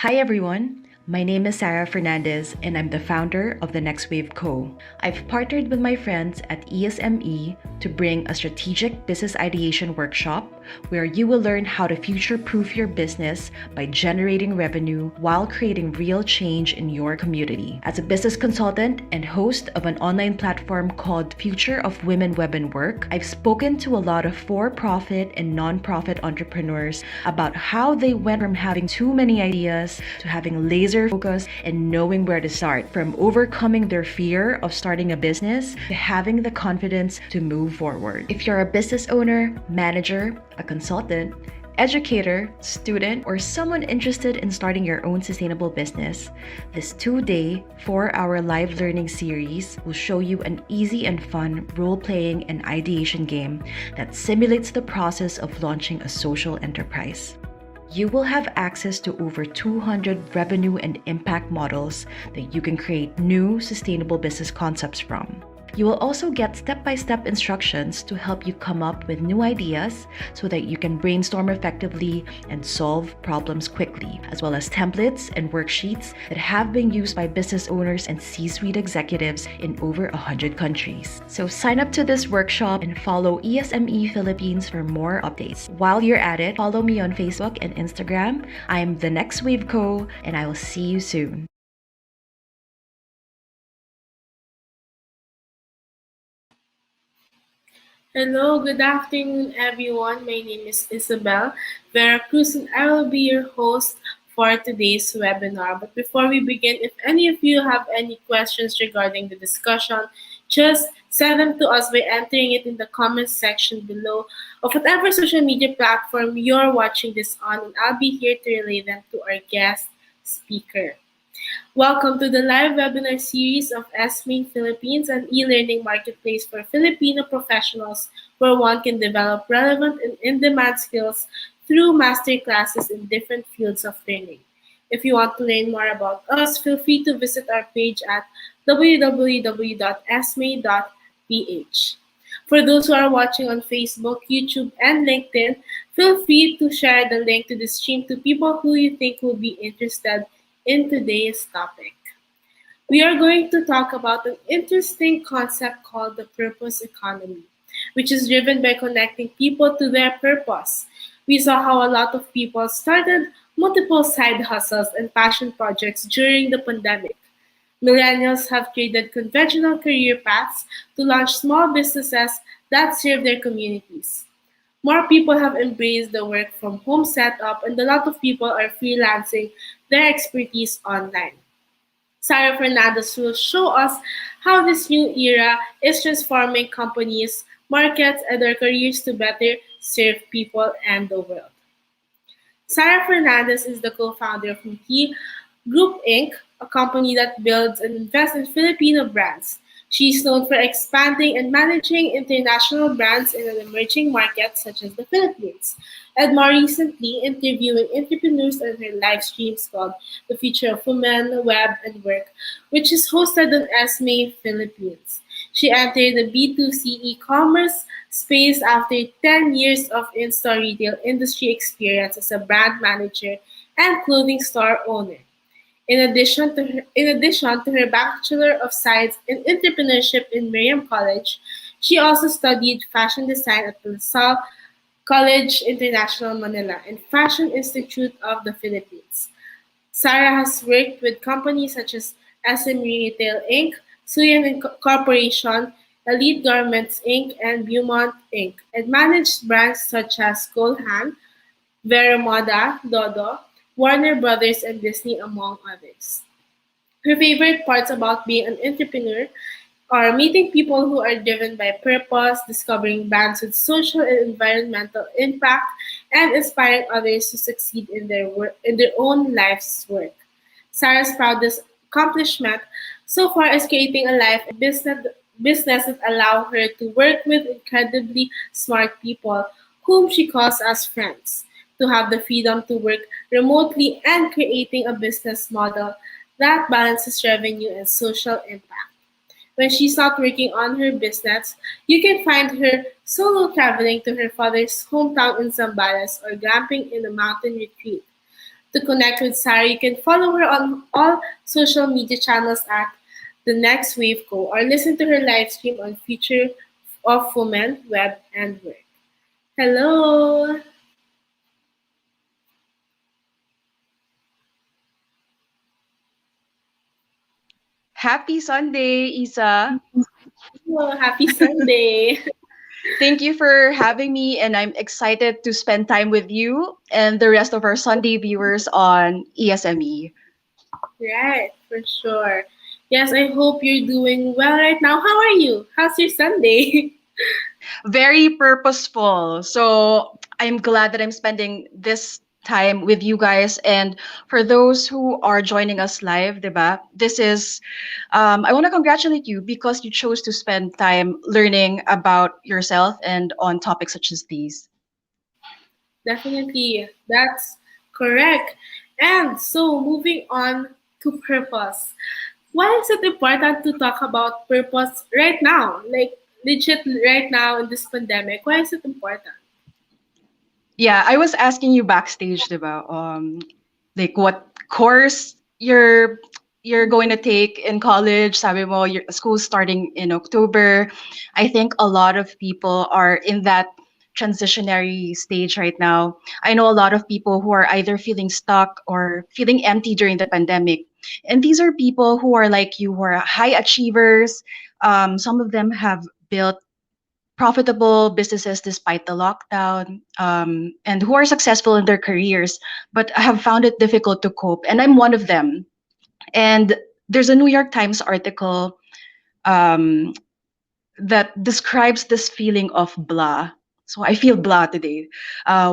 Hi everyone, my name is Sarah Fernandez and I'm the founder of the Next Wave Co. I've partnered with my friends at ESME to bring a strategic business ideation workshop where you will learn how to future-proof your business by generating revenue while creating real change in your community. As a business consultant and host of an online platform called Future of Women Web and Work, I've spoken to a lot of for-profit and non-profit entrepreneurs about how they went from having too many ideas to having laser focus and knowing where to start, from overcoming their fear of starting a business to having the confidence to move forward. If you're a business owner, manager, a consultant, educator, student, or someone interested in starting your own sustainable business, this 2-day, 4-hour live learning series will show you an easy and fun role-playing and ideation game that simulates the process of launching a social enterprise. You will have access to over 200 revenue and impact models that you can create new sustainable business concepts from. You will also get step-by-step instructions to help you come up with new ideas so that you can brainstorm effectively and solve problems quickly, as well as templates and worksheets that have been used by business owners and C-suite executives in over 100 countries. So sign up to this workshop and follow ESME Philippines for more updates. While you're at it, follow me on Facebook and Instagram. I'm the Next Wave Co, and I will see you soon. Hello, good afternoon, everyone. My name is Isabel Veracruz, and I will be your host for today's webinar. But before we begin, if any of you have any questions regarding the discussion, just send them to us by entering it in the comments section below of whatever social media platform you're watching this on, and I'll be here to relay them to our guest speaker. Welcome to the live webinar series of ESME Philippines, an e-learning marketplace for Filipino professionals where one can develop relevant and in-demand skills through master classes in different fields of learning. If you want to learn more about us, feel free to visit our page at www.esme.ph. For those who are watching on Facebook, YouTube, and LinkedIn, feel free to share the link to the stream to people who you think will be interested in today's topic. We are going to talk about an interesting concept called the purpose economy, which is driven by connecting people to their purpose. We saw how a lot of people started multiple side hustles and passion projects during the pandemic. Millennials have traded conventional career paths to launch small businesses that serve their communities. More people have embraced the work from home setup, and a lot of people are freelancing their expertise online. Sarah Fernandez will show us how this new era is transforming companies, markets, and their careers to better serve people and the world. Sarah Fernandez is the co-founder of Mickey Group Inc., a company that builds and invests in Filipino brands. She is known for expanding and managing international brands in an emerging market such as the Philippines, and more recently interviewing entrepreneurs on her live streams called The Future of Women, Web, and Work, which is hosted on ESME Philippines. She entered the B2C e-commerce space after 10 years of in-store retail industry experience as a brand manager and clothing store owner. In addition to her Bachelor of Science in Entrepreneurship in Miriam College, she also studied fashion design at the LaSalle College International Manila and Fashion Institute of the Philippines. Sarah has worked with companies such as SM Retail Inc., Suyan Corporation, Elite Garments Inc., and Beaumont Inc., and managed brands such as Colhan, Vera Moda, Dodo, Warner Brothers, and Disney, among others. Her favorite parts about being an entrepreneur are meeting people who are driven by purpose, discovering brands with social and environmental impact, and inspiring others to succeed in their own life's work. Sarah's proudest accomplishment so far is creating a life and business that allow her to work with incredibly smart people whom she calls as friends, to have the freedom to work remotely and creating a business model that balances revenue and social impact. When she's not working on her business, you can find her solo traveling to her father's hometown in Zambales or glamping in a mountain retreat. To connect with Sarah, you can follow her on all social media channels at The Next Wave Co. or listen to her live stream on Future of Women, Web, and Work. Hello! Happy Sunday, Isa. Hello, happy Sunday! Thank you for having me, and I'm excited to spend time with you and the rest of our Sunday viewers on ESME. Right, for sure. Yes, I hope you're doing well right now. How are you? How's your Sunday? Very purposeful. So I'm glad that I'm spending this time with you guys. And for those who are joining us live, diba, I want to congratulate you because you chose to spend time learning about yourself and on topics such as these. Definitely, that's correct. And so, moving on to purpose. Why is it important to talk about purpose right now? Like, legit right now in this pandemic. Why is it important? Yeah, I was asking you backstage, diba? Like what course you're going to take in college. Sabi mo, your school's starting in October. I think a lot of people are in that transitionary stage right now. I know a lot of people who are either feeling stuck or feeling empty during the pandemic. And these are people who are like you, who are high achievers. Some of them have built profitable businesses despite the lockdown, and who are successful in their careers, but have found it difficult to cope. And I'm one of them. And there's a New York Times article um, that describes this feeling of blah. So I feel blah today,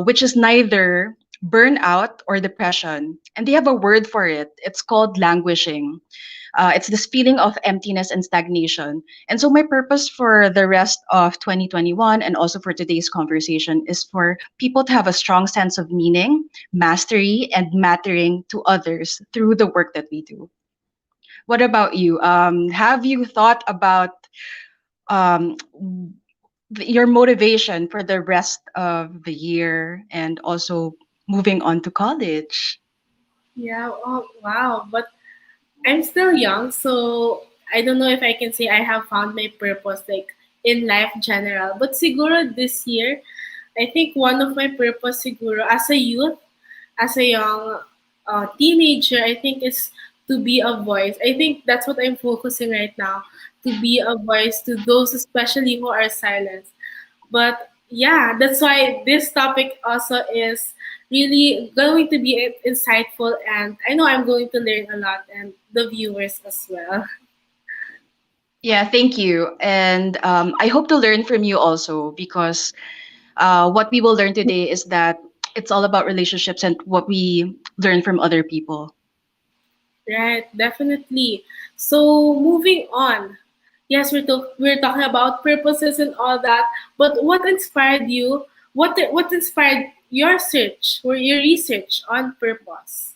which is neither burnout or depression. And they have a word for it. It's called languishing. It's this feeling of emptiness and stagnation. And so, my purpose for the rest of 2021 and also for today's conversation is for people to have a strong sense of meaning, mastery, and mattering to others through the work that we do. What about you? Have you thought about um, your motivation for the rest of the year and also moving on to college? Yeah, oh, wow. But I'm still young, so I don't know if I can say I have found my purpose like in life general. But siguro this year, I think one of my purpose siguro as a youth, as a young teenager, I think is to be a voice. I think that's what I'm focusing right now, to be a voice to those especially who are silenced. But yeah, that's why this topic also is really going to be insightful, and I know I'm going to learn a lot, and the viewers as well. Yeah, thank you. And I hope to learn from you also because what we will learn today is that it's all about relationships and what we learn from other people. Right, definitely. So moving on. Yes, we're talking about purposes and all that. But what inspired you? What inspired your search or your research on purpose?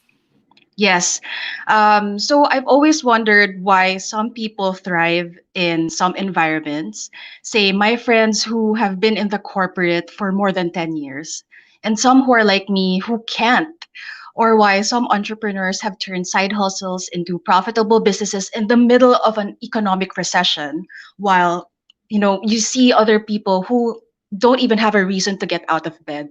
Yes. So I've always wondered why some people thrive in some environments, say my friends who have been in the corporate for more than 10 years, and some who are like me who can't, or why some entrepreneurs have turned side hustles into profitable businesses in the middle of an economic recession, while you see other people who don't even have a reason to get out of bed.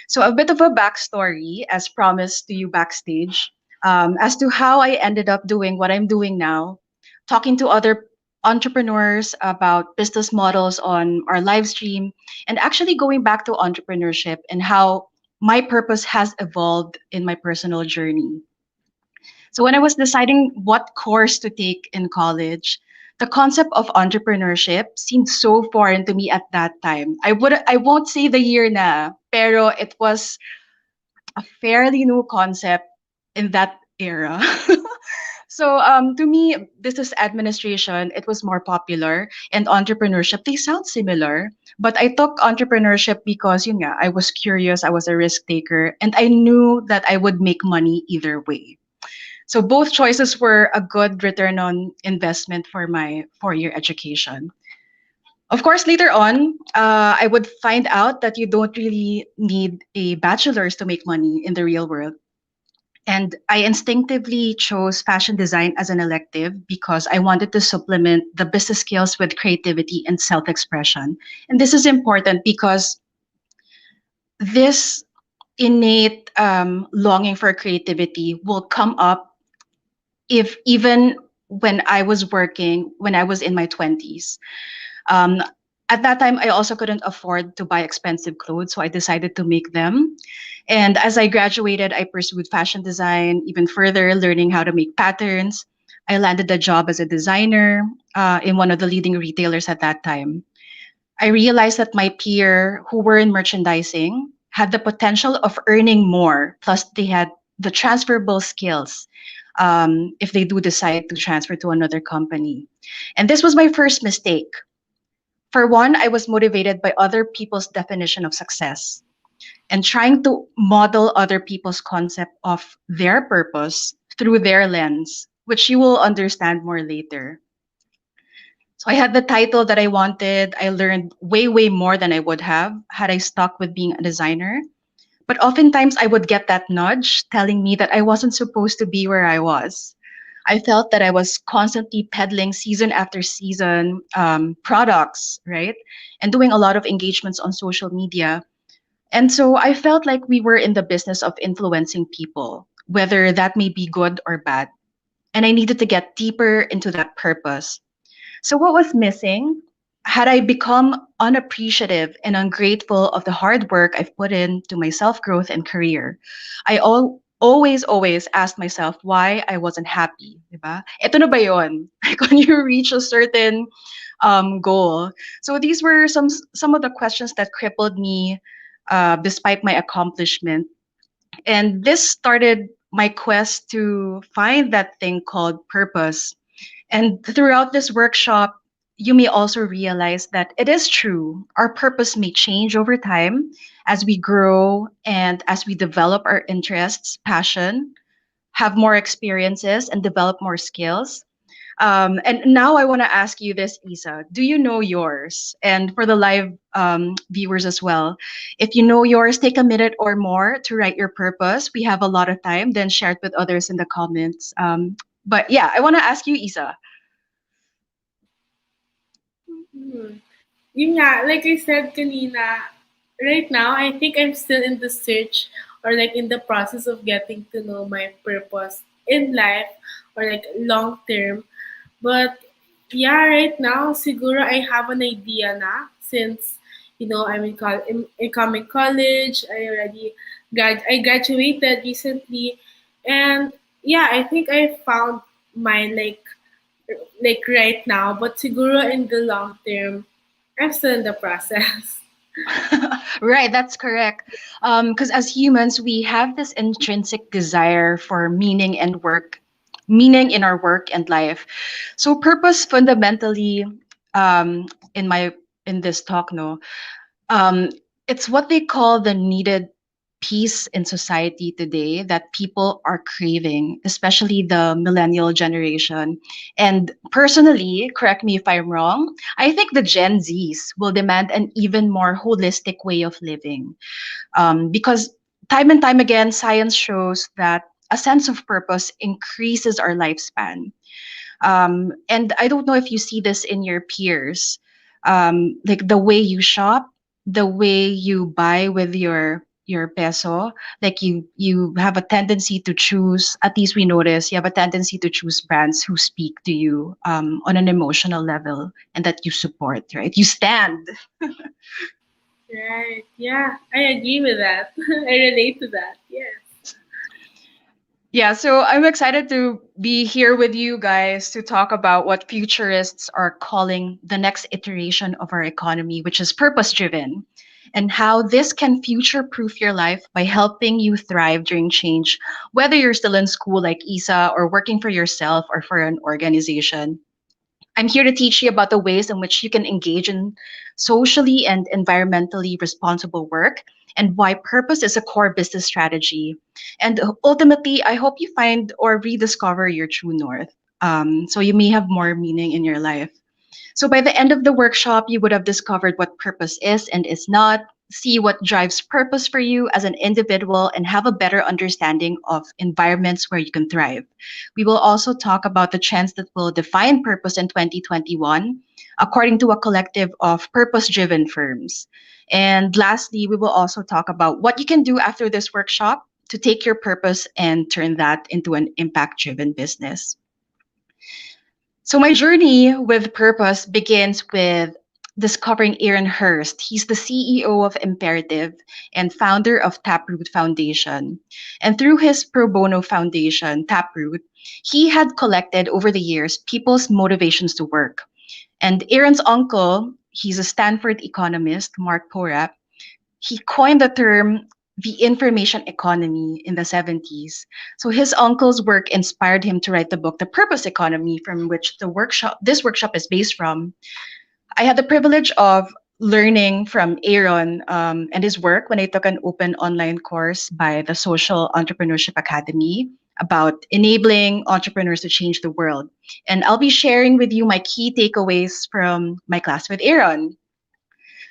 So, a bit of a backstory, as promised to you backstage, as to how I ended up doing what I'm doing now, talking to other entrepreneurs about business models on our live stream, and actually going back to entrepreneurship and how my purpose has evolved in my personal journey. So, when I was deciding what course to take in college, the concept of entrepreneurship seemed so foreign to me at that time. I won't say the year na, pero it was a fairly new concept in that era. So to me, business administration, it was more popular, and entrepreneurship, they sound similar. But I took entrepreneurship because I was curious, I was a risk taker, and I knew that I would make money either way. So both choices were a good return on investment for my 4-year education. Of course, later on, I would find out that you don't really need a bachelor's to make money in the real world. And I instinctively chose fashion design as an elective because I wanted to supplement the business skills with creativity and self expression. And this is important because this innate longing for creativity will come up if even when I was working, when I was in my 20s. Um, at that time, I also couldn't afford to buy expensive clothes, so I decided to make them. And as I graduated, I pursued fashion design even further, learning how to make patterns. I landed a job as a designer in one of the leading retailers at that time. I realized that my peer who were in merchandising had the potential of earning more, plus they had the transferable skills if they do decide to transfer to another company. And this was my first mistake. For one, I was motivated by other people's definition of success and trying to model other people's concept of their purpose through their lens, which you will understand more later. So I had the title that I wanted. I learned way, way more than I would have had I stuck with being a designer. But oftentimes I would get that nudge telling me that I wasn't supposed to be where I was. I felt that I was constantly peddling season after season products, right? And doing a lot of engagements on social media. And so I felt like we were in the business of influencing people, whether that may be good or bad. And I needed to get deeper into that purpose. So, what was missing? Had I become unappreciative and ungrateful of the hard work I've put into my self growth and career, always asked myself why I wasn't happy. Diba? Ito na ba yun? Like when you reach a certain goal. So these were some of the questions that crippled me despite my accomplishment. And this started my quest to find that thing called purpose. And throughout this workshop, you may also realize that it is true. Our purpose may change over time as we grow and as we develop our interests, passion, have more experiences, and develop more skills. And now I want to ask you this, Isa. Do you know yours? And for the live viewers as well, if you know yours, take a minute or more to write your purpose. We have a lot of time, then share it with others in the comments. But yeah, I want to ask you, Isa. Hmm. Yun nga, like I said kanina, right now, I think I'm still in the search or like in the process of getting to know my purpose in life or like long term. But yeah, right now, siguro I have an idea na since, I'm in coming college. I graduated recently. And yeah, I think I found my like right now, but siguro in the long term, I'm still in the process. Right, that's correct. Because as humans, we have this intrinsic desire for meaning in our work and life. So purpose fundamentally, um, in my in this talk, no, um, it's what they call the needed peace in society today that people are craving, especially the millennial generation. And personally, correct me if I'm wrong, I think the Gen Zs will demand an even more holistic way of living. Because time and time again, science shows that a sense of purpose increases our lifespan. And I don't know if you see this in your peers, like the way you shop, the way you buy with your peso, like you have a tendency to choose. At least we notice you have a tendency to choose brands who speak to you on an emotional level and that you support. Right? You stand. Right. Yeah, I agree with that. I relate to that. Yes. Yeah, so I'm excited to be here with you guys to talk about what futurists are calling the next iteration of our economy, which is purpose driven, and how this can future proof your life by helping you thrive during change, whether you're still in school like Isa or working for yourself or for an organization. I'm here to teach you about the ways in which you can engage in socially and environmentally responsible work and why purpose is a core business strategy. And ultimately, I hope you find or rediscover your true north. So you may have more meaning in your life. So by the end of the workshop, you would have discovered what purpose is and is not, see what drives purpose for you as an individual, and have a better understanding of environments where you can thrive. We will also talk about the trends that will define purpose in 2021, according to a collective of purpose driven firms. And lastly, we will also talk about what you can do after this workshop to take your purpose and turn that into an impact driven business. So my journey with purpose begins with discovering Aaron Hurst. He's the CEO of Imperative and founder of Taproot Foundation. And through his pro bono foundation, Taproot, he had collected over the years people's motivations to work. And Aaron's uncle, he's a Stanford economist, Mark Porap, he coined the term the information economy in the 70s. So his uncle's work inspired him to write the book The Purpose Economy, from which this workshop is based from. I had the privilege of learning from Aaron and his work when I took an open online course by the Social Entrepreneurship Academy about enabling entrepreneurs to change the world. And I'll be sharing with you my key takeaways from my class with Aaron.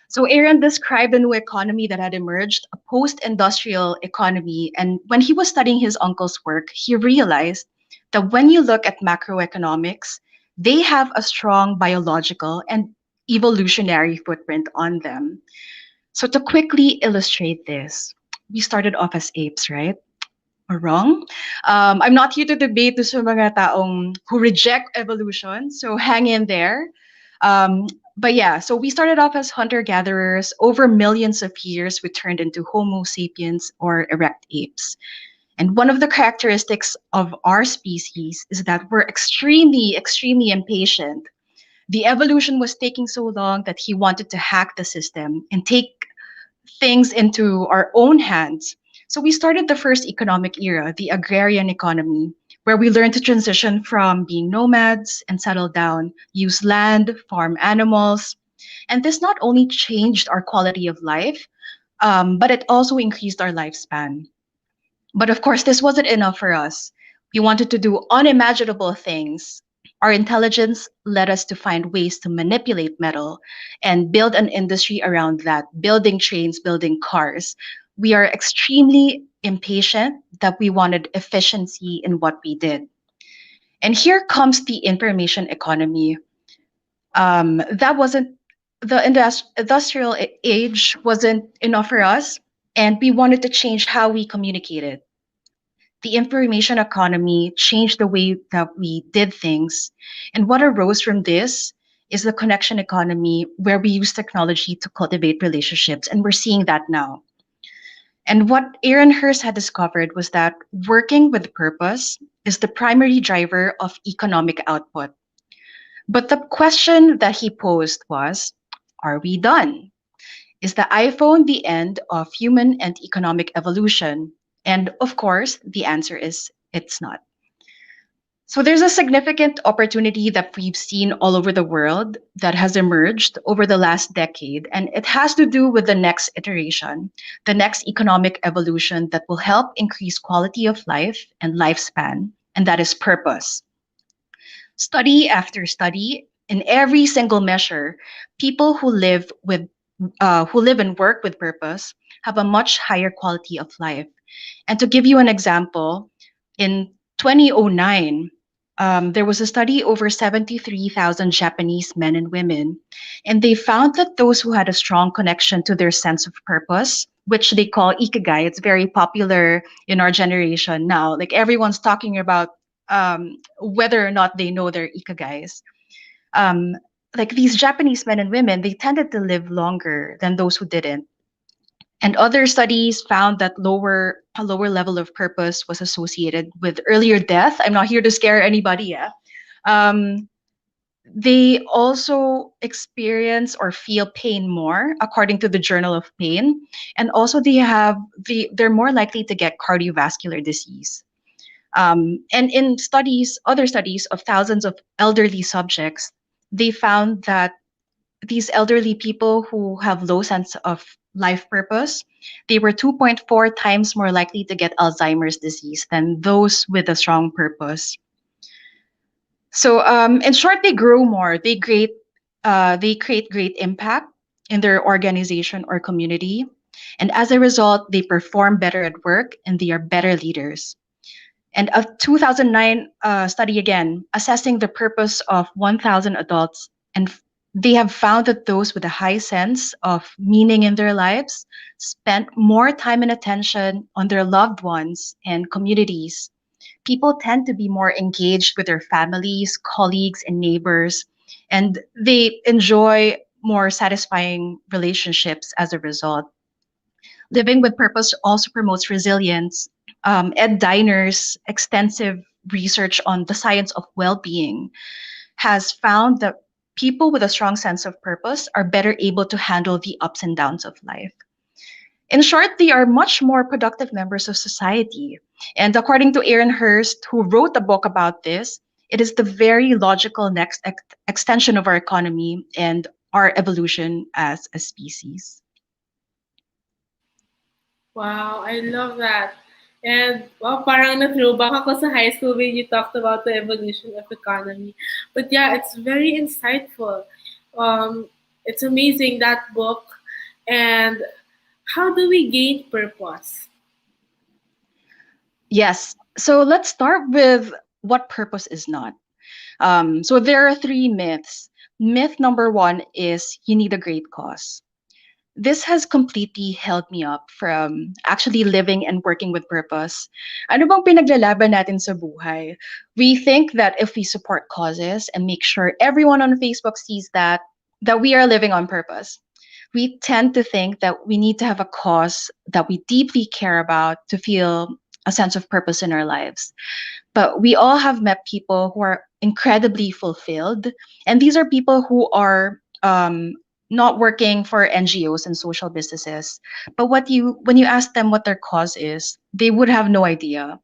So Aaron described a new economy that had emerged, a post-industrial economy. And when he was studying his uncle's work, he realized that when you look at macroeconomics, they have a strong biological and evolutionary footprint on them. So to quickly illustrate this, we started off as apes, right? Or wrong? I'm not here to debate to sa mga taong who reject evolution, so hang in there. But yeah, so we started off as hunter-gatherers. Over millions of years, we turned into Homo sapiens or erect apes. And one of the characteristics of our species is that we're extremely, extremely impatient. The evolution was taking so long that he wanted to hack the system and take things into our own hands. So we started the first economic era, the agrarian economy, where we learned to transition from being nomads and settle down, use land, farm animals. And this not only changed our quality of life, but it also increased our lifespan. But of course, this wasn't enough for us. We wanted to do unimaginable things. Our intelligence led us to find ways to manipulate metal and build an industry around that, building trains, building cars. We are extremely impatient that we wanted efficiency in what we did. And here comes the information economy. That wasn't the industrial age wasn't enough for us, and we wanted to change how we communicated. The information economy changed the way that we did things. And what arose from this is the connection economy, where we use technology to cultivate relationships. And we're seeing that now. And what Aaron Hurst had discovered was that working with purpose is the primary driver of economic output. But the question that he posed was, are we done? Is the iPhone the end of human and economic evolution? And of course, the answer is it's not. So there's a significant opportunity that we've seen all over the world that has emerged over the last decade, and it has to do with the next iteration, the next economic evolution that will help increase quality of life and lifespan, and that is purpose. Study after study, in every single measure, people who live and work with purpose have a much higher quality of life. And to give you an example, in 2009, there was a study over 73,000 Japanese men and women, and they found that those who had a strong connection to their sense of purpose, which they call ikigai, it's very popular in our generation now. Like everyone's talking about whether or not they know their ikigais. Um, like these Japanese men and women, they tended to live longer than those who didn't. And other studies found that a lower level of purpose was associated with earlier death. I'm not here to scare anybody, yeah. Um, they also experience or feel pain more, according to the Journal of Pain, and also they're more likely to get cardiovascular disease. And in other studies of thousands of elderly subjects, they found that these elderly people who have low sense of life purpose, they were 2.4 times more likely to get Alzheimer's disease than those with a strong purpose. So, in short, they grow more. They create great impact, in their organization or community. And as a result, they perform better at work and they are better leaders. And a 2009 study again, assessing the purpose of 1,000 adults, and they have found that those with a high sense of meaning in their lives spent more time and attention on their loved ones and communities. People tend to be more engaged with their families, colleagues, and neighbors, and they enjoy more satisfying relationships as a result. Living with purpose also promotes resilience. Ed Diner's extensive research on the science of well being has found that people with a strong sense of purpose are better able to handle the ups and downs of life. In short, they are much more productive members of society. And according to Aaron Hurst, who wrote a book about this, it is the very logical next extension of our economy and our evolution as a species. Wow, I love that. And wow, parang na-throwback ako sa high school when you talked about the evolution of economy. But yeah, it's very insightful. It's amazing, that book. And how do we gain purpose? Yes. So let's start with what purpose is not. So there are three myths. Myth number one is you need a great cause. This has completely held me up from actually living and working with purpose. Ano bang pinaglalaban natin sa buhay? We think that if we support causes and make sure everyone on Facebook sees that we are living on purpose. We tend to think that we need to have a cause that we deeply care about to feel a sense of purpose in our lives. But we all have met people who are incredibly fulfilled, and these are people who are not working for NGOs and social businesses. But when you ask them what their cause is, they would have no idea,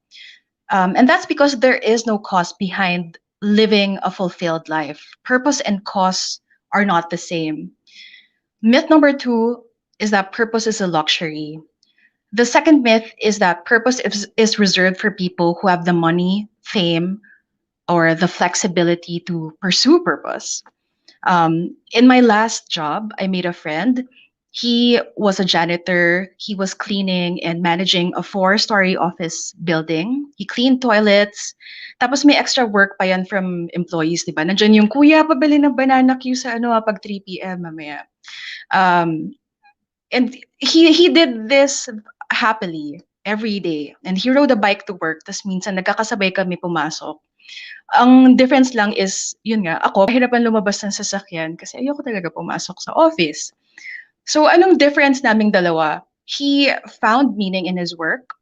and that's because there is no cause behind living a fulfilled life. Purpose and cause are not the same. Myth number two is that purpose is a luxury. The second myth is that purpose is reserved for people who have the money, fame, or the flexibility to pursue purpose. In my last job, I made a friend. He was a janitor. He was cleaning and managing a four-story office building. He cleaned toilets. Tapos may extra work pa yan from employees, di ba? Nandiyan yung, kuya, pabili ng banana queue sa pag 3 p.m. mamaya. Um, and he did this happily every day. And he rode a bike to work. Tas minsan nagkakasabay kami pumasok. Ang difference lang is, yun nga, ako, mahirapan lumabas ng sasakyan kasi ayoko talaga pumasok sa office. So, anong difference naming dalawa? He found meaning in his work.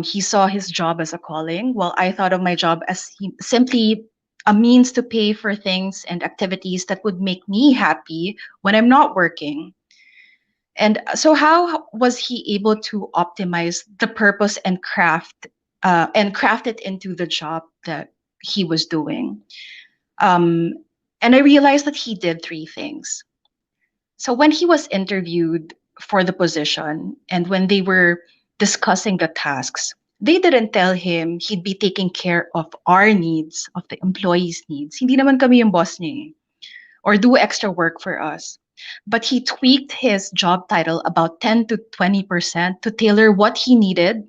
He saw his job as a calling, while I thought of my job as simply a means to pay for things and activities that would make me happy when I'm not working. And so, how was he able to optimize the purpose and craft it into the job that he was doing? Um, and I realized that he did three things. So when he was interviewed for the position and when they were discussing the tasks, they didn't tell him he'd be taking care of our needs, of the employees' needs. Hindi naman kami yung boss niya eh, or do extra work for us. But he tweaked his job title about 10 to 20% to tailor what he needed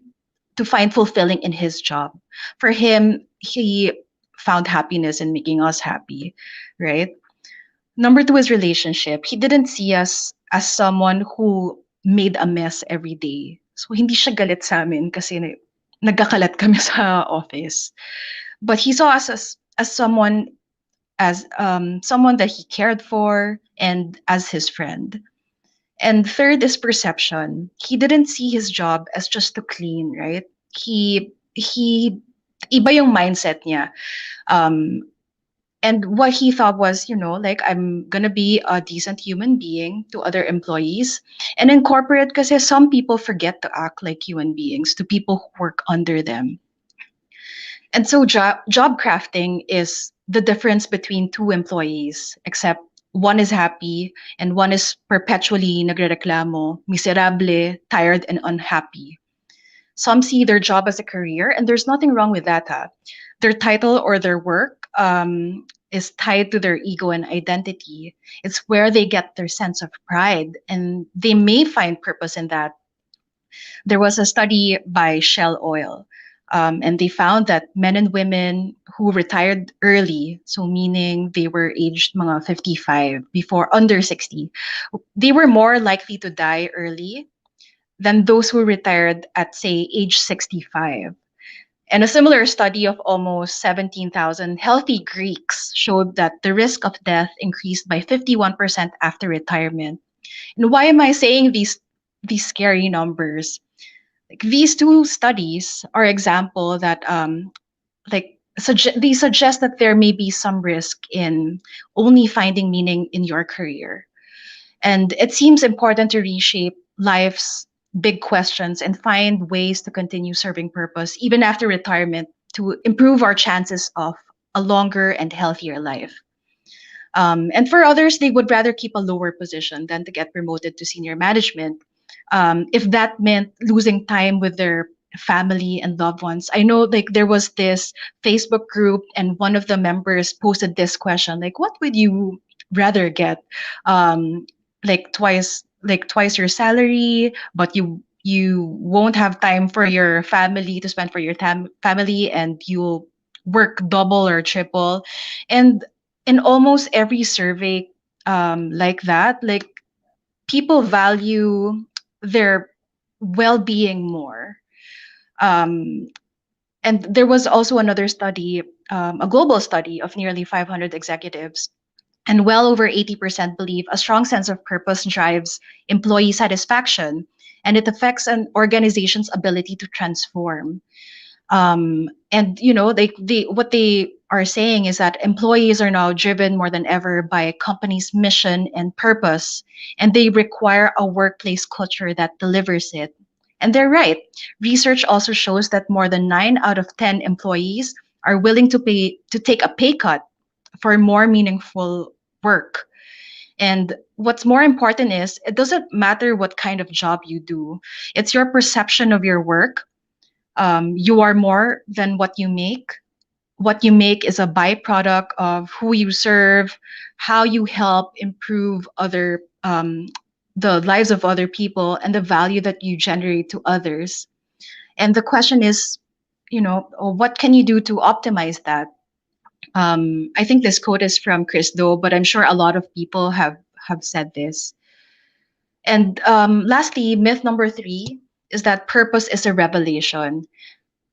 to find fulfilling in his job. For him, he found happiness in making us happy, right? Number two is relationship. He didn't see us as someone who made a mess every day. So hindi siya galit sa amin kasi nagkakalat kami sa office. But he saw us as someone that he cared for and as his friend. And third is perception. He didn't see his job as just to clean, right? He iba yung mindset niya. Um, and what he thought was, like I'm gonna be a decent human being to other employees. And in corporate, kasi some people forget to act like human beings to people who work under them. And so job crafting is the difference between two employees, except one is happy and one is perpetually nagrereklamo, miserable, tired, and unhappy. Some see their job as a career, and there's nothing wrong with that. Their title or their work is tied to their ego and identity. It's where they get their sense of pride, and they may find purpose in that. There was a study by Shell Oil, and they found that men and women who retired early, so meaning they were aged mga 55 before under 60, they were more likely to die early than those who retired at, say, age 65. And a similar study of almost 17,000 healthy Greeks showed that the risk of death increased by 51% after retirement. And why am I saying these scary numbers? Like, these two studies are example that they suggest that there may be some risk in only finding meaning in your career. And it seems important to reshape life's big questions and find ways to continue serving purpose even after retirement to improve our chances of a longer and healthier life. And for others, they would rather keep a lower position than to get promoted to senior management, if that meant losing time with their family and loved ones. I know, like, there was this Facebook group, and one of the members posted this question, like, what would you rather get? Um, like twice your salary, but you won't have time for your family to spend for your family, and you'll work double or triple. And in almost every survey like that, like, people value their well-being more. Um, and there was also another study, a global study of nearly 500 executives, and well over 80% believe a strong sense of purpose drives employee satisfaction, and it affects an organization's ability to transform. And they what they are saying is that employees are now driven more than ever by a company's mission and purpose, and they require a workplace culture that delivers it. And they're right. Research also shows that more than 9 out of 10 employees are willing to take a pay cut for more meaningful work. And what's more important is, it doesn't matter what kind of job you do, it's your perception of your work. You are more than what you make. What you make is a byproduct of who you serve, how you help improve the lives of other people, and the value that you generate to others. And the question is, what can you do to optimize that? I think this quote is from Chris Do, but I'm sure a lot of people have said this. And lastly, myth number 3 is that purpose is a revelation.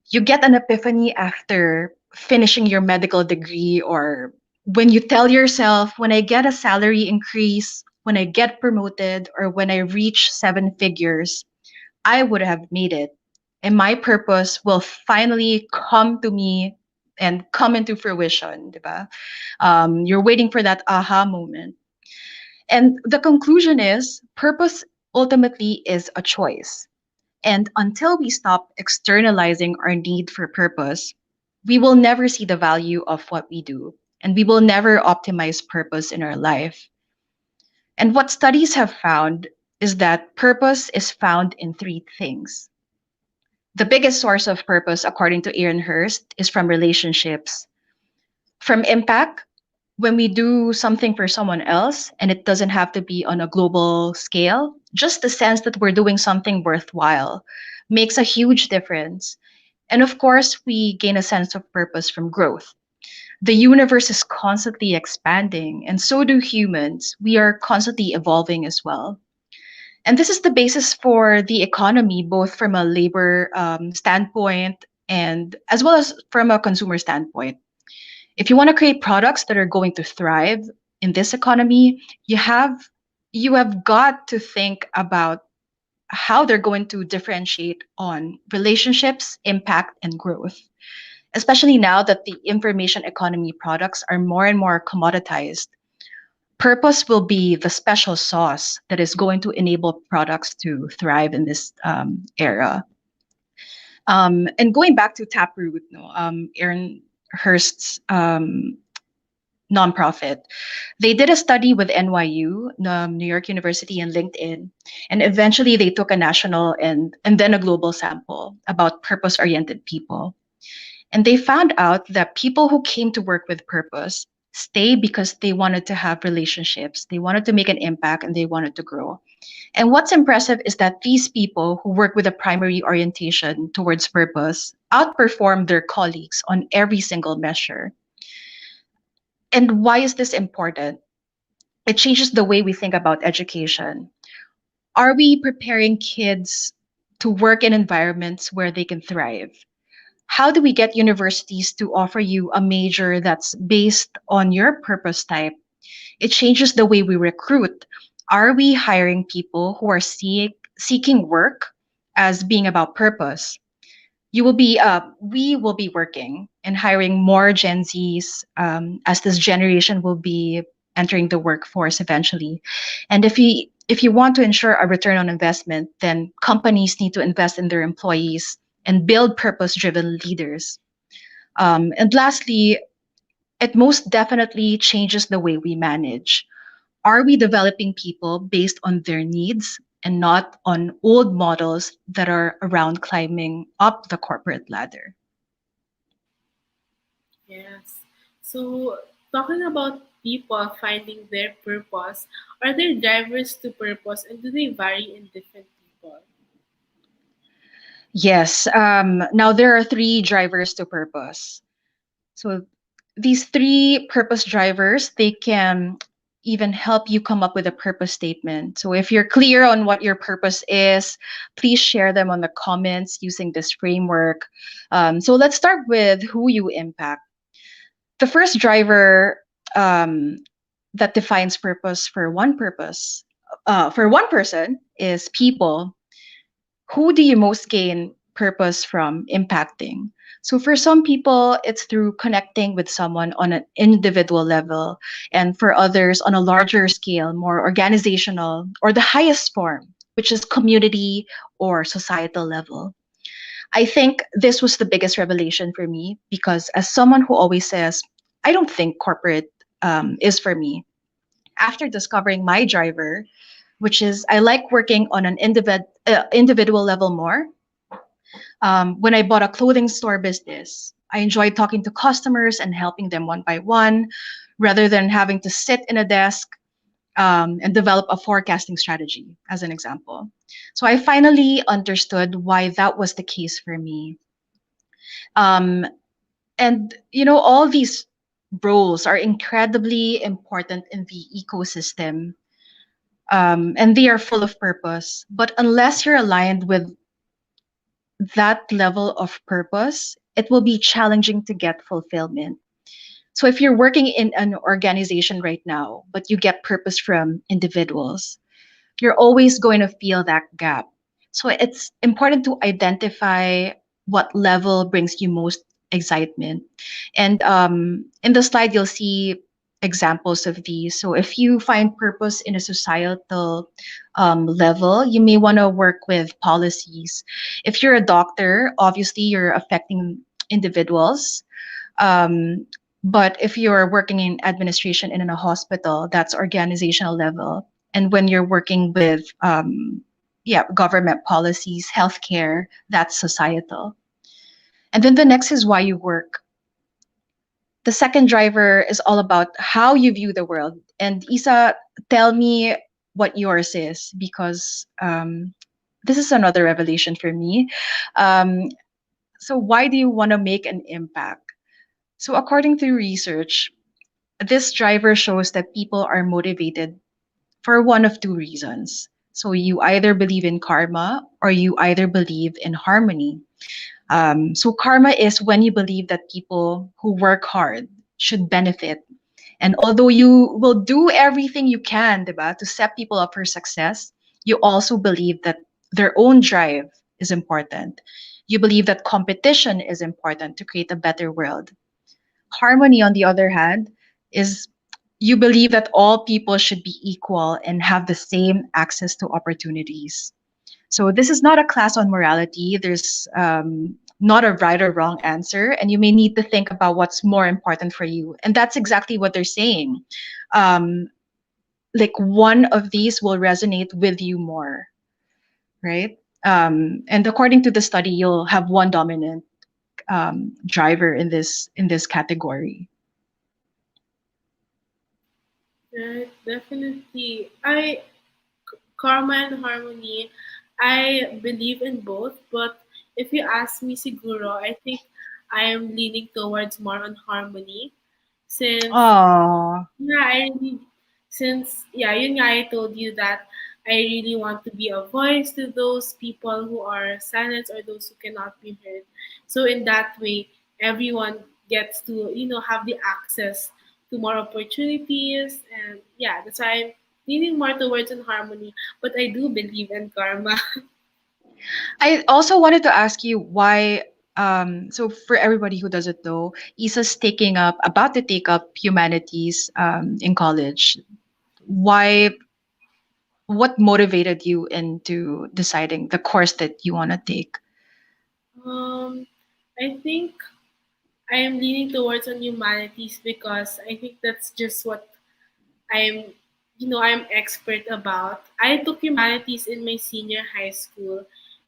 You get an epiphany after finishing your medical degree, or when you tell yourself, when I get a salary increase, when I get promoted, or when I reach 7 figures, I would have made it. And my purpose will finally come to me and come into fruition, diba? You're waiting for that aha moment. And the conclusion is, purpose ultimately is a choice. And until we stop externalizing our need for purpose, we will never see the value of what we do, and we will never optimize purpose in our life. And what studies have found is that purpose is found in 3 things. The biggest source of purpose, according to Aaron Hurst, is from relationships, from impact. When we do something for someone else, and it doesn't have to be on a global scale, just the sense that we're doing something worthwhile makes a huge difference. And of course, we gain a sense of purpose from growth. The universe is constantly expanding, and so do humans. We are constantly evolving as well. And this is the basis for the economy, both from a labor standpoint and as well as from a consumer standpoint. If you want to create products that are going to thrive in this economy, you have got to think about how they're going to differentiate on relationships, impact, and growth. Especially now that the information economy products are more and more commoditized, purpose will be the special sauce that is going to enable products to thrive in this era. And going back to Taproot, no, Aaron Hurst's nonprofit, they did a study with NYU, New York University, and LinkedIn, and eventually they took a national and then a global sample about purpose-oriented people. And they found out that people who came to work with purpose stay because they wanted to have relationships, they wanted to make an impact, and they wanted to grow. And what's impressive is that these people who work with a primary orientation towards purpose outperform their colleagues on every single measure. And why is this important? It changes the way we think about education. Are we preparing kids to work in environments where they can thrive? How do we get universities to offer you a major that's based on your purpose type? It changes the way we recruit. Are we hiring people who are seeking work as being about purpose? We will be working and hiring more Gen Zs as this generation will be entering the workforce eventually. And if you want to ensure a return on investment, then companies need to invest in their employees and build purpose-driven leaders. And lastly, it most definitely changes the way we manage. Are we developing people based on their needs and not on old models that are around climbing up the corporate ladder? Yes. So, talking about people finding their purpose, are there drivers to purpose and do they vary in different people? Yes. Now there are three drivers to purpose. So these three purpose drivers, they can even help you come up with a purpose statement. So if you're clear on what your purpose is, please share them on the comments using this framework. So let's start with who you impact. The first driver that defines purpose for one person is people. Who do you most gain purpose from impacting? So for some people, it's through connecting with someone on an individual level, and for others on a larger scale, more organizational, or the highest form, which is community or societal level. I think this was the biggest revelation for me because, as someone who always says, I don't think corporate is for me, after discovering my driver, which is I like working on an individual level more. When I bought a clothing store business, I enjoyed talking to customers and helping them one by one rather than having to sit in a desk and develop a forecasting strategy, as an example. So I finally understood why that was the case for me. Um, and, all these roles are incredibly important in the ecosystem, and they are full of purpose. But unless you're aligned with that level of purpose, it will be challenging to get fulfillment. So if you're working in an organization right now, but you get purpose from individuals, you're always going to feel that gap. So it's important to identify what level brings you most excitement. And in the slide, you'll see examples of these. So if you find purpose in a societal level, you may want to work with policies. If you're a doctor, obviously you're affecting individuals. Um, but if you're working in administration in a hospital, that's organizational level. And when you're working with government policies, healthcare, that's societal. And then the next is why you work. The second driver is all about how you view the world. And Isa, tell me what yours is, because this is another revelation for me. Um, so why do you want to make an impact? So according to research, this driver shows that people are motivated for one of two reasons. So you either believe in karma or you either believe in harmony. So karma is when you believe that people who work hard should benefit. And although you will do everything you can, diba, to set people up for success, you also believe that their own drive is important. You believe that competition is important to create a better world. Harmony, on the other hand, is you believe that all people should be equal and have the same access to opportunities. So this is not a class on morality. There's not a right or wrong answer, and you may need to think about what's more important for you. And that's exactly what they're saying. Um, like one of these will resonate with you more, right? And according to the study, you'll have one dominant driver in this category. Right, definitely. Karma and harmony, I believe in both, but if you ask me siguro, I think I am leaning towards more on harmony since Oh, yeah, I really, since yeah, yun nga, I told you that I really want to be a voice to those people who are silenced or those who cannot be heard. So in that way, everyone gets to have the access to more opportunities, and yeah, that's why I'm leaning more towards in harmony. But I do believe in karma. I also wanted to ask you why. So for everybody who doesn't know, Isa's taking up about to take up humanities in college. Why? What motivated you into deciding the course that you want to take? um, I think I am leaning towards on humanities because I think that's just what I'm I'm expert about. I took humanities in my senior high school,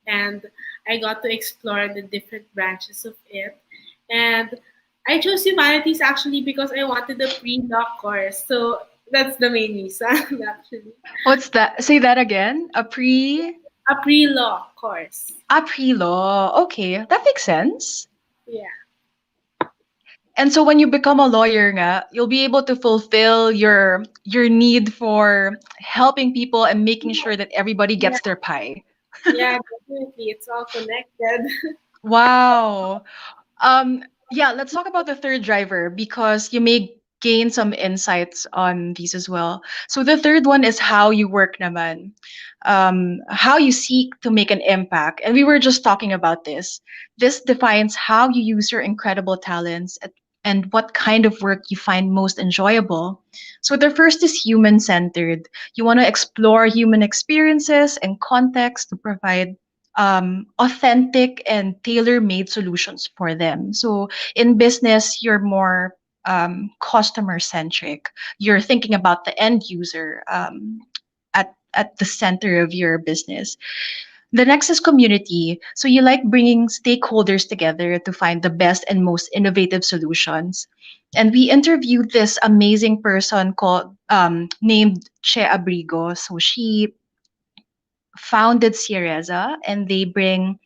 and I got to explore the different branches of it. And I chose humanities actually because I wanted a pre-law course. So that's the main reason actually. What's that? Say that again. A pre-law course. A pre-law. Okay, that makes sense. Yeah. And so when you become a lawyer nga, you'll be able to fulfill your need for helping people and making sure that everybody Yeah, gets their pie. yeah, definitely. It's all connected. Wow. Yeah, let's talk about the third driver because you may gain some insights on these as well. So the third one is how you work naman. How you seek to make an impact. And we were just talking about this. This defines how you use your incredible talents and what kind of work you find most enjoyable. So the first is human centered. You want to explore human experiences and context to provide authentic and tailor-made solutions for them. So in business, you're more customer centric. You're thinking about the end user at the center of your business. The next is community. So you like bringing stakeholders together to find the best and most innovative solutions. And we interviewed this amazing person called named Che Abrigo. So she founded Siereza, and they bring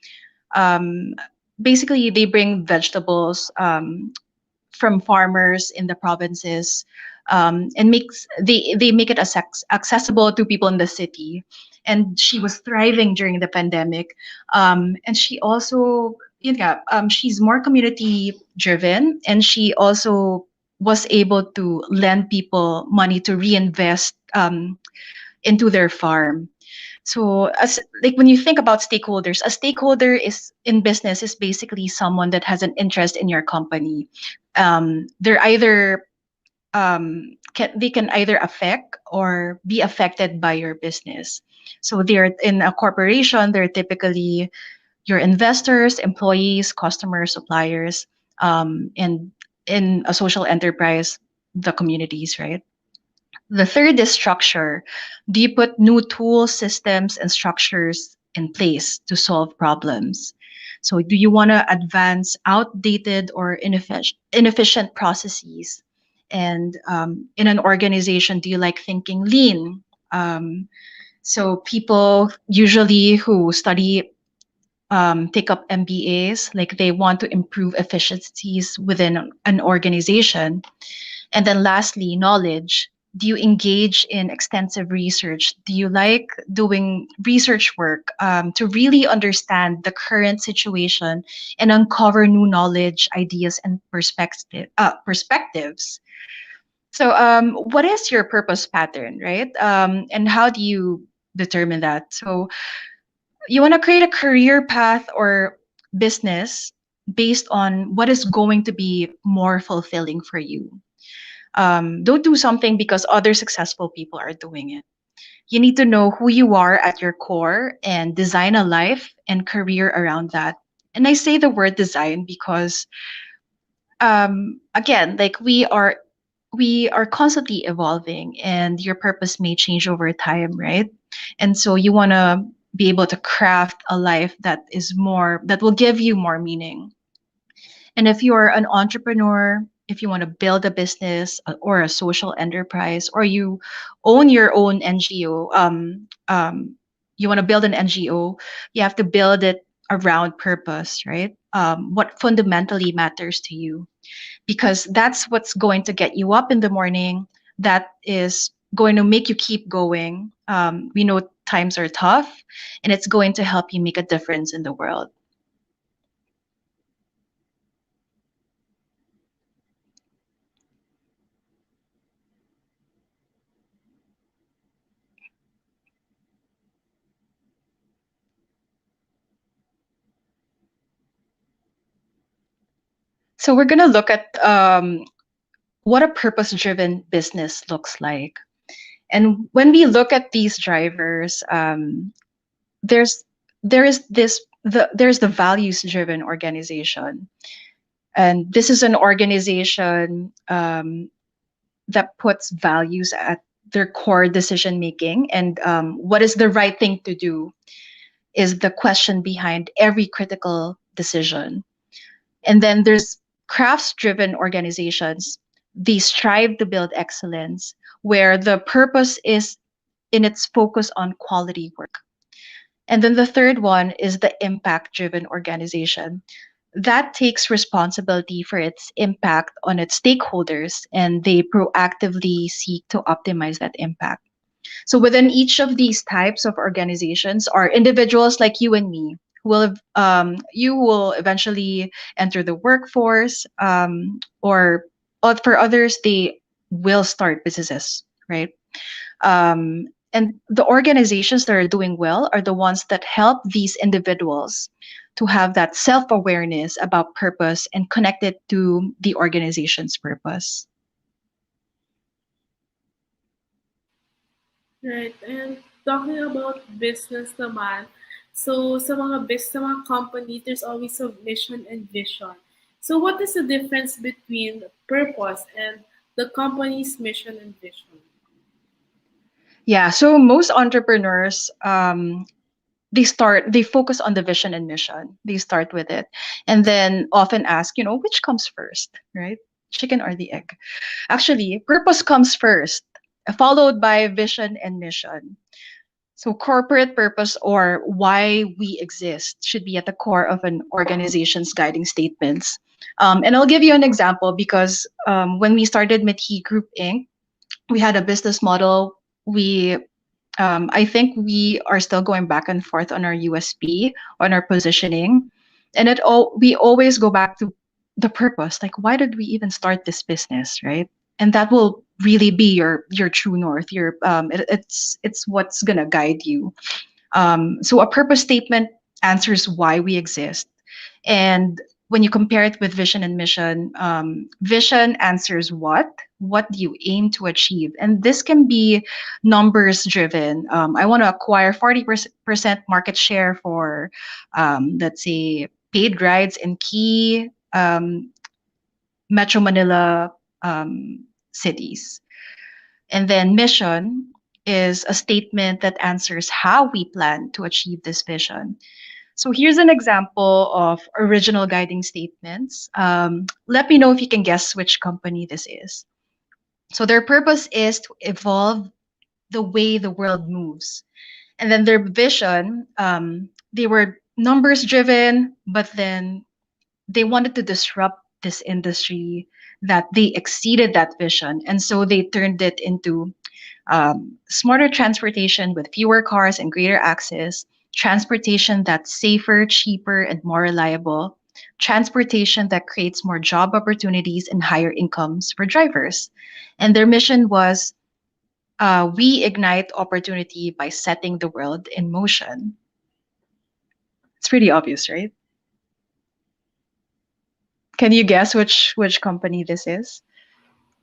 um, basically they bring vegetables from farmers in the provinces and makes they make it accessible to people in the city. And she was thriving during the pandemic, and she also she's more community driven, and she also was able to lend people money to reinvest into their farm. So as like when you think about stakeholders, a stakeholder is in business is basically someone that has an interest in your company. They're either they can either affect or be affected by your business. So they're in a corporation, they're typically your investors, employees, customers, suppliers, and in a social enterprise, the communities, right? The third is structure. Do you put new tools, systems, and structures in place to solve problems? So, do you want to advance outdated or inefficient processes? And in an organization, do you like thinking lean? So, people usually who study take up MBAs, like they want to improve efficiencies within an organization. And then lastly, knowledge. Do you engage in extensive research? Do you like doing research work to really understand the current situation and uncover new knowledge, ideas, and perspectives? So, what is your purpose pattern, right? And how do you determine that? So, you want to create a career path or business based on what is going to be more fulfilling for you. Don't do something because other successful people are doing it. You need to know who you are at your core and design a life and career around that. And I say the word design because again, like we are constantly evolving and your purpose may change over time, right? And so you want to be able to craft a life that will give you more meaning. And if you're an entrepreneur, if you want to build a business or a social enterprise, or you own your own NGO, you want to build an NGO, you have to build it around purpose, right? What fundamentally matters to you, because that's what's going to get you up in the morning. That is going to make you keep going. We know times are tough, and it's going to help you make a difference in the world. So we're going to look at what a purpose-driven business looks like. And when we look at these drivers, there's there's the values-driven organization, and this is an organization that puts values at their core decision making, and what is the right thing to do is the question behind every critical decision. And then there's crafts driven organizations. They strive to build excellence, where the purpose is in its focus on quality work. And then the third one is the impact driven organization that takes responsibility for its impact on its stakeholders, and they proactively seek to optimize that impact. So within each of these types of organizations are individuals like you and me who you will eventually enter the workforce, or for others they will start businesses, right? And the organizations that are doing well are the ones that help these individuals to have that self-awareness about purpose and connect it to the organization's purpose. Right. And talking about business naman, so sa mga company, there's always a mission and vision. So what is the difference between purpose and the company's mission and vision? Yeah, so most entrepreneurs, they focus on the vision and mission. They start with it, and then often ask, which comes first, right? Chicken or the egg? Actually, purpose comes first, followed by vision and mission. So corporate purpose, or why we exist, should be at the core of an organization's guiding statements. And I'll give you an example, because when we started Mithi Group Inc., we had a business model. I think we are still going back and forth on our USP, on our positioning, and we always go back to the purpose. Like, why did we even start this business, right? And that will really be your true north. It's what's gonna guide you. So a purpose statement answers why we exist. And when you compare it with vision and mission, vision answers what do you aim to achieve? And this can be numbers driven. I want to acquire 40% market share for, let's say, paid rides in key Metro Manila cities. And then mission is a statement that answers how we plan to achieve this vision. So here's an example of original guiding statements. Let me know if you can guess which company this is. So their purpose is to evolve the way the world moves. And then their vision, they were numbers driven, but then they wanted to disrupt this industry, that they exceeded that vision. And so they turned it into smarter transportation with fewer cars and greater access, transportation that's safer, cheaper, and more reliable, transportation that creates more job opportunities and higher incomes for drivers. And their mission was, we ignite opportunity by setting the world in motion. It's pretty obvious, right? Can you guess which company this is?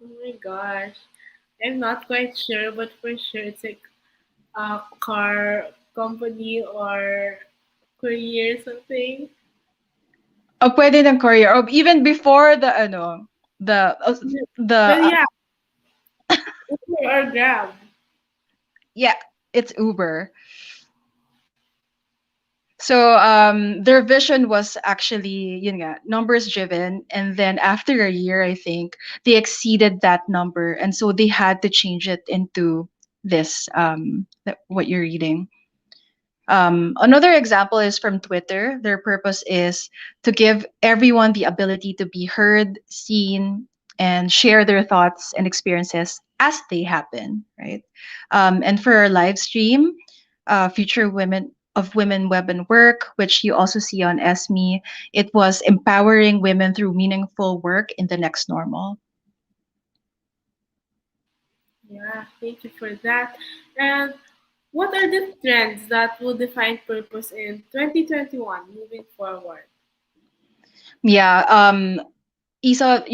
Oh my gosh. I'm not quite sure, but for sure it's like a car company or career something. O pwede ng courier. O even before the the the But yeah, Uber or Grab. yeah, it's Uber. So their vision was actually, numbers driven, and then after a year, I think they exceeded that number, and so they had to change it into this what you're reading. Another example is from Twitter. Their purpose is to give everyone the ability to be heard, seen, and share their thoughts and experiences as they happen, right? And for our live stream, Future Women of Women Web and Work, which you also see on SME, it was empowering women through meaningful work in the next normal. Yeah, thank you for that. And what are the trends that will define purpose in 2021 moving forward? Yeah, Isa,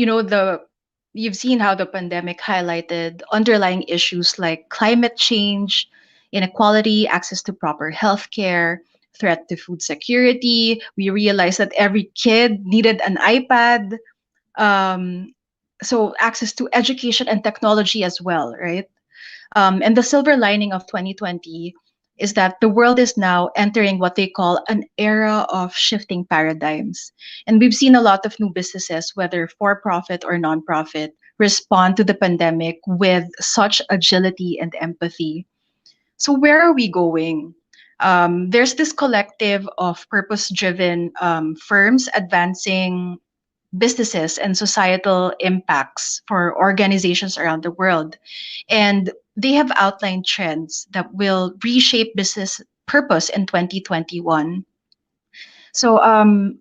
you've seen how the pandemic highlighted underlying issues like climate change, inequality, access to proper healthcare, threat to food security. We realized that every kid needed an iPad, um, so access to education and technology as well, right? And the silver lining of 2020 is that the world is now entering what they call an era of shifting paradigms. And we've seen a lot of new businesses, whether for profit or nonprofit, respond to the pandemic with such agility and empathy. So, where are we going? There's this collective of purpose driven firms advancing businesses and societal impacts for organizations around the world. And they have outlined trends that will reshape business purpose in 2021. So,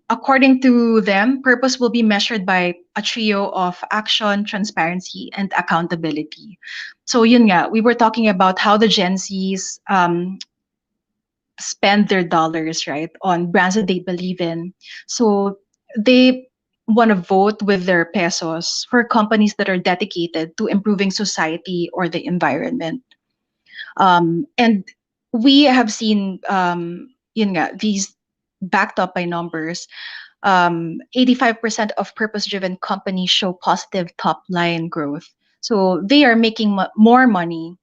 according to them, purpose will be measured by a trio of action, transparency, and accountability. So, yun nga, we were talking about how the Gen Zs spend their dollars, right, on brands that they believe in. So they want to vote with their pesos for companies that are dedicated to improving society or the environment. And we have seen, yun nga, these backed up by numbers. 85% of purpose-driven companies show positive top-line growth. So they are making more money.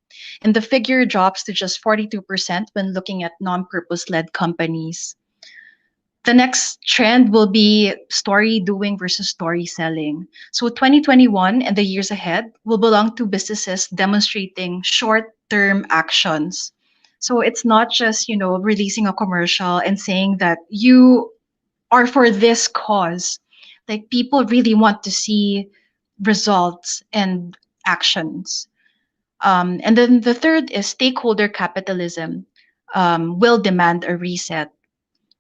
And the figure drops to just 42% when looking at non-purpose led companies. The next trend will be story doing versus story selling. So 2021 and the years ahead will belong to businesses demonstrating short-term actions. So it's not just, releasing a commercial and saying that you are for this cause. Like people really want to see results and actions. And then the third is stakeholder capitalism will demand a reset.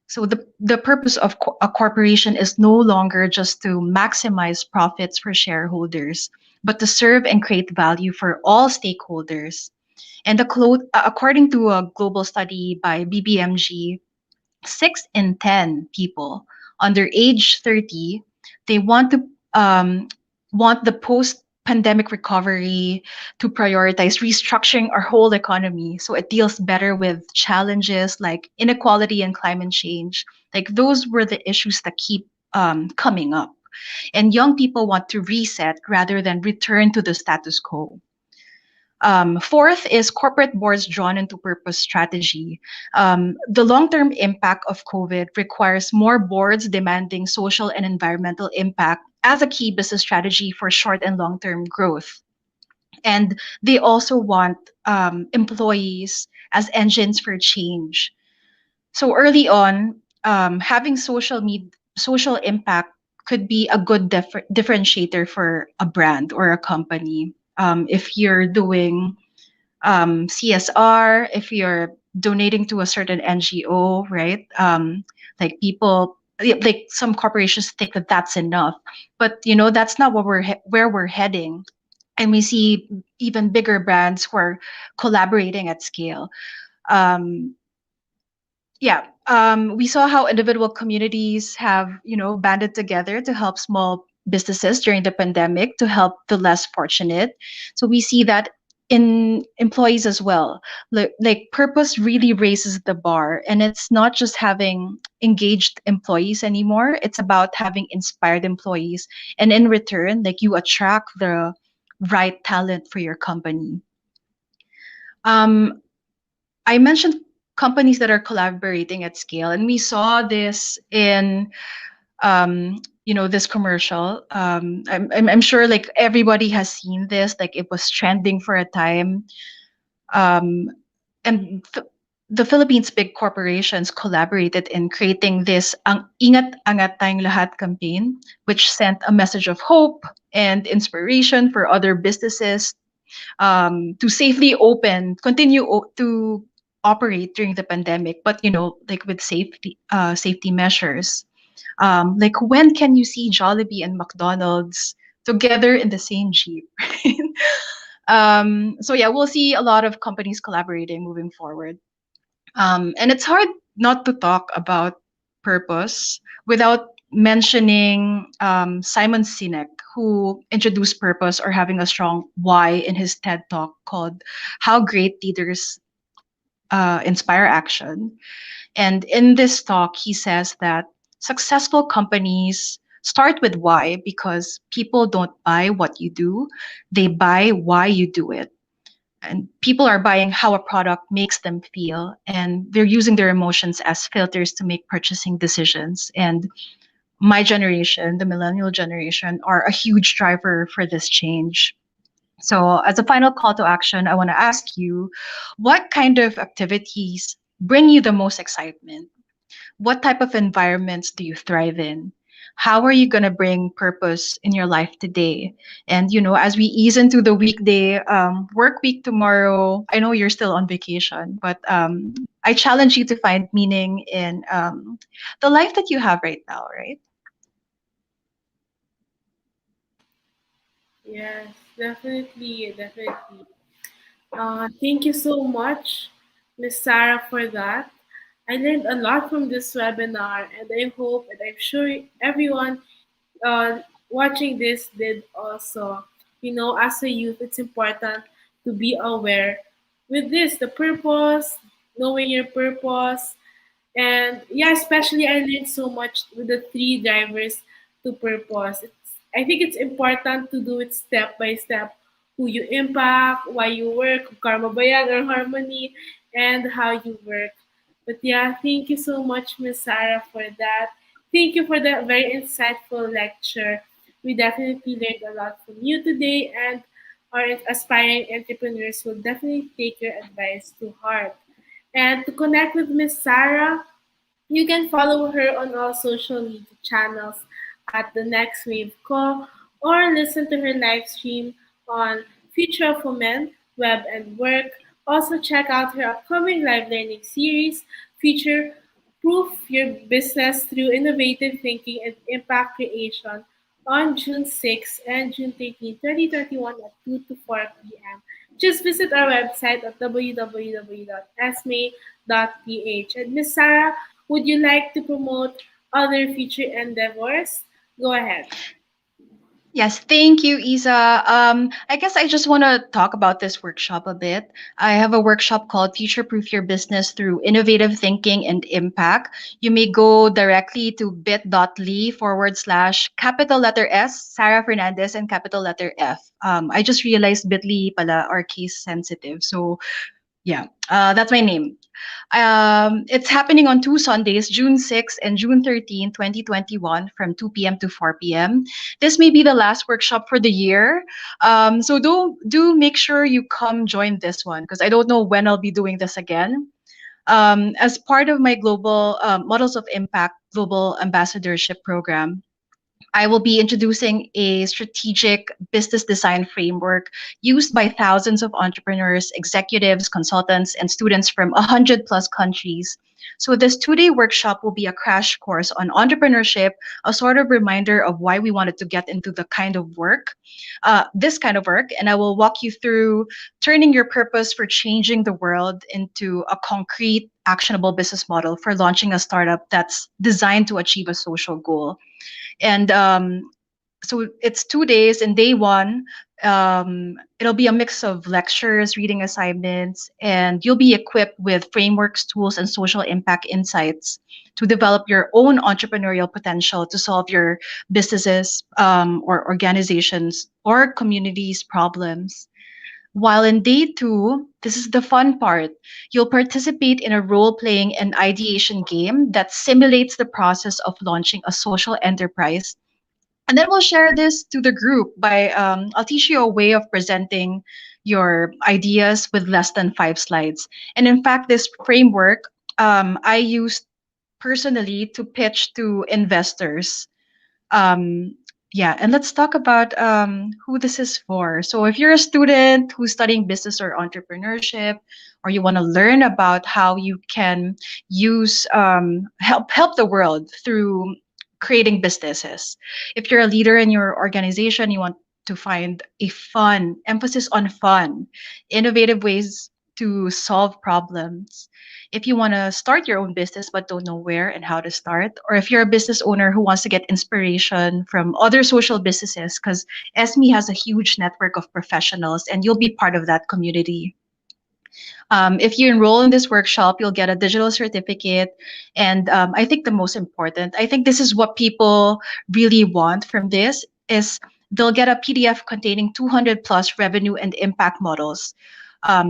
So the purpose of a corporation is no longer just to maximize profits for shareholders, but to serve and create value for all stakeholders. And according to a global study by BBMG, 6 in 10 people under age 30, they um, want the post-pandemic recovery to prioritize restructuring our whole economy so it deals better with challenges like inequality and climate change. Like those were the issues that keep coming up. And young people want to reset rather than return to the status quo. Fourth is corporate boards drawn into purpose strategy. The long term impact of COVID requires more boards demanding social and environmental impact as a key business strategy for short and long term growth. And they also want employees as engines for change. So early on, having social impact could be a good differentiator for a brand or a company. If you're doing CSR, if you're donating to a certain NGO, right? Like people, like some corporations think that that's enough, but that's not what where we're heading. And we see even bigger brands who are collaborating at scale. Um, yeah, we saw how individual communities have, banded together to help small businesses during the pandemic to help the less fortunate. So we see that in employees as well. Like purpose really raises the bar, and it's not just having engaged employees anymore. It's about having inspired employees, and in return, like you attract the right talent for your company. Um, I mentioned companies that are collaborating at scale. And we saw this in this commercial. I'm sure like everybody has seen this. Like it was trending for a time. Um, and the Philippines' big corporations collaborated in creating this "Ang Ingat Angat Tayong Lahat" campaign, which sent a message of hope and inspiration for other businesses to safely to operate during the pandemic, but like with safety measures. Like when can you see Jollibee and McDonald's together in the same Jeep? Right? So yeah, we'll see a lot of companies collaborating moving forward. And it's hard not to talk about purpose without mentioning Simon Sinek, who introduced purpose or having a strong why in his TED talk called How Great Leaders Inspire Action. And in this talk, he says that successful companies start with why because people don't buy what you do, they buy why you do it. And people are buying how a product makes them feel, and they're using their emotions as filters to make purchasing decisions. And my generation, the millennial generation, are a huge driver for this change. So, as a final call to action, I want to ask you what kind of activities bring you the most excitement? What type of environments do you thrive in? How are you going to bring purpose in your life today? And, as we ease into the weekday work week tomorrow, I know you're still on vacation, but I challenge you to find meaning in the life that you have right now, right? Yes, definitely, definitely. Thank you so much, Miss Sarah, for that. I learned a lot from this webinar, and I hope and I'm sure everyone watching this did also. As a youth, it's important to be aware with this, the purpose, knowing your purpose, and yeah, especially I learned so much with the three drivers to purpose. I think it's important to do it step by step. Who you impact, why you work, kung karma ba yan or harmony, and how you work. But yeah, thank you so much, Miss Sarah, for that. Thank you for that very insightful lecture. We definitely learned a lot from you today, and our aspiring entrepreneurs will definitely take your advice to heart. And to connect with Miss Sarah, you can follow her on all social media channels at the Next Wave Call or listen to her live stream on Future of Women, Web and Work. Also, check out her upcoming live learning series, Future Proof Your Business Through Innovative Thinking and Impact Creation on June 6 and June 13, 2021 at 2 to 4 p.m. Just visit our website at www.esme.ph. And Miss Sarah, would you like to promote other future endeavors? Go ahead. Yes, thank you, Isa. I guess I just want to talk about this workshop a bit. I have a workshop called Future Proof Your Business Through Innovative Thinking and Impact. You may go directly to bit.ly/ capital letter S, Sarah Fernandez, and capital letter F. I just realized bit.ly pala are case sensitive. So yeah, that's my name. It's happening on two Sundays, June 6th and June 13, 2021, from 2 p.m. to 4 p.m. This may be the last workshop for the year. So do make sure you come join this one because I don't know when I'll be doing this again. As part of my global Models of Impact Global Ambassadorship Program, I will be introducing a strategic business design framework used by thousands of entrepreneurs, executives, consultants, and students from 100 plus countries. So, this 2 day workshop will be a crash course on entrepreneurship, a sort of reminder of why we wanted to get into this kind of work. And I will walk you through turning your purpose for changing the world into a concrete, actionable business model for launching a startup that's designed to achieve a social goal. And so it's 2 days. And day one, it'll be a mix of lectures, reading assignments, and you'll be equipped with frameworks, tools, and social impact insights to develop your own entrepreneurial potential to solve your businesses or organizations or communities' problems. While in day two, this is the fun part. You'll participate in a role playing and ideation game that simulates the process of launching a social enterprise. And then we'll share this to the group by, I'll teach you a way of presenting your ideas with less than 5 slides. And in fact, this framework I used personally to pitch to investors. um, yeah, and let's talk about who this is for. So, if you're a student who's studying business or entrepreneurship, or you want to learn about how you can use help the world through creating businesses. If you're a leader in your organization, you want to find a fun emphasis on fun, innovative ways to solve problems. If you want to start your own business but don't know where and how to start, or if you're a business owner who wants to get inspiration from other social businesses, because ESME has a huge network of professionals and you'll be part of that community. If you enroll in this workshop, you'll get a digital certificate. And I think the most important, I think this is what people really want from this, is they'll get a PDF containing 200 plus revenue and impact models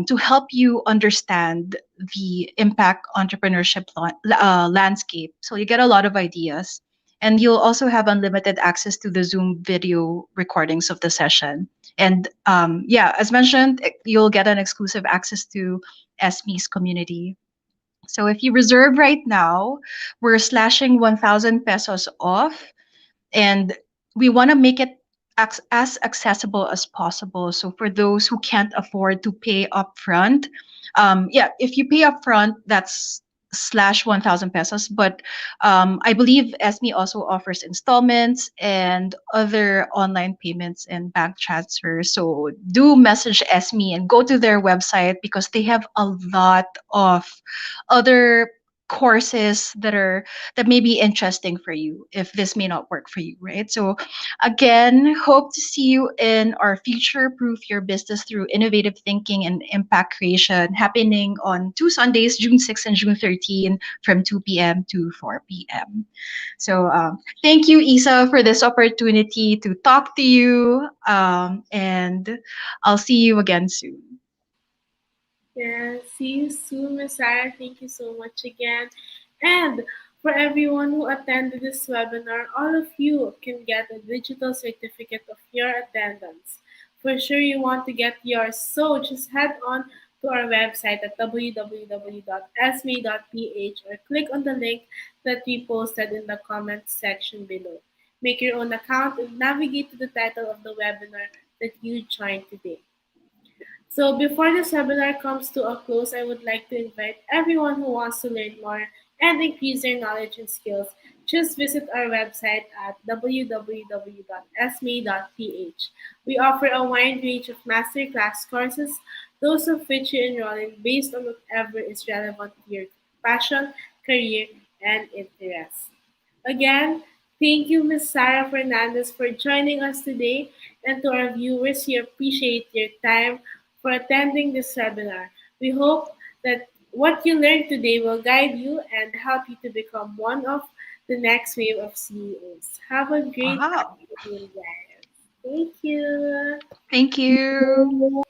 to help you understand the impact entrepreneurship landscape. So you get a lot of ideas. And you'll also have unlimited access to the Zoom video recordings of the session. And yeah, as mentioned, you'll get an exclusive access to ESME's community. So if you reserve right now, we're slashing 1,000 pesos off, and we want to make it as accessible as possible. So for those who can't afford to pay upfront, yeah, if you pay upfront, that's slash 1,000 pesos. But I believe ESME also offers installments and other online payments and bank transfers. So do message ESME and go to their website because they have a lot of other courses that may be interesting for you if this may not work for you, right? So again, hope to see you in our Future Proof Your Business Through Innovative Thinking and Impact Creation, happening on 2 Sundays, June 6 and June 13, from 2 p.m. to 4 p.m. So thank you, Isa, for this opportunity to talk to you, and I'll see you again soon. Yeah, see you soon, Miss Sarah. Thank you so much again. And for everyone who attended this webinar, all of you can get a digital certificate of your attendance. For sure, you want to get yours, so just head on to our website at www.sme.ph or click on the link that we posted in the comments section below. Make your own account and navigate to the title of the webinar that you joined today. So before this webinar comes to a close, I would like to invite everyone who wants to learn more and increase their knowledge and skills. Just visit our website at www.sme.ph. We offer a wide range of masterclass courses, those of which you enroll in based on whatever is relevant to your passion, career, and interests. Again, thank you, Ms. Sarah Fernandez, for joining us today. And to our viewers, we appreciate your time for attending this webinar. We hope that what you learned today will guide you and help you to become one of the next wave of CEOs. Have a great Wow. afternoon, guys. Thank you. Thank you.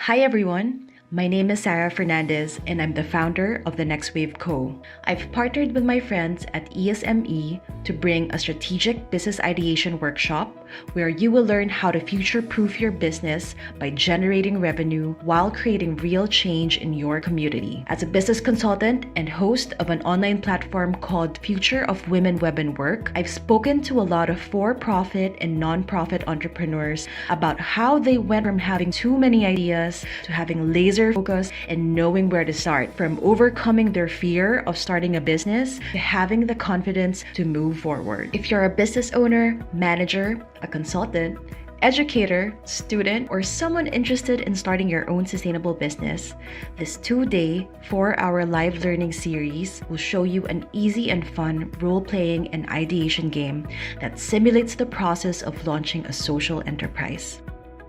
Hi everyone, my name is Sarah Fernandez and I'm the founder of the Next Wave Co. I've partnered with my friends at ESME to bring a strategic business ideation workshop where you will learn how to future-proof your business by generating revenue while creating real change in your community. As a business consultant and host of an online platform called Future of Women Web and Work, I've spoken to a lot of for-profit and non-profit entrepreneurs about how they went from having too many ideas to having laser laser focus and knowing where to start, from overcoming their fear of starting a business to having the confidence to move forward. If you're a business owner, manager, a consultant, educator, student, or someone interested in starting your own sustainable business, this 2-day, 4-hour live learning series will show you an easy and fun role-playing and ideation game that simulates the process of launching a social enterprise.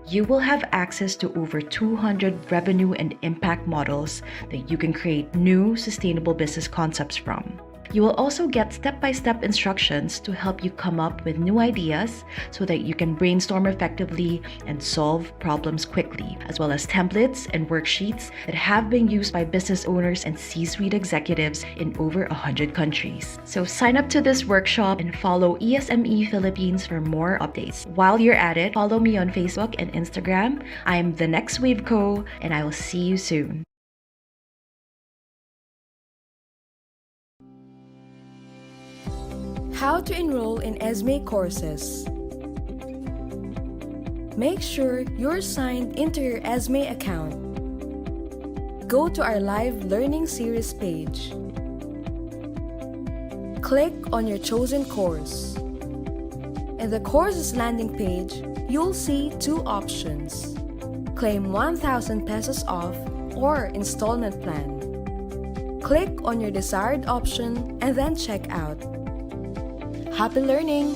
You will have access to over 200 revenue and impact models that you can create new sustainable business concepts from. You will also get step-by-step instructions to help you come up with new ideas so that you can brainstorm effectively and solve problems quickly, as well as templates and worksheets that have been used by business owners and C-suite executives in over 100 countries. So sign up to this workshop and follow ESME Philippines for more updates. While you're at it, follow me on Facebook and Instagram. I'm The Next Wave Co, and I will see you soon. How to enroll in ESME courses. Make sure you're signed into your ESME account. Go to our live learning series page. Click on your chosen course. In the courses landing page, you'll see two options: claim 1,000 pesos off or installment plan. Click on your desired option and then check out. Happy learning!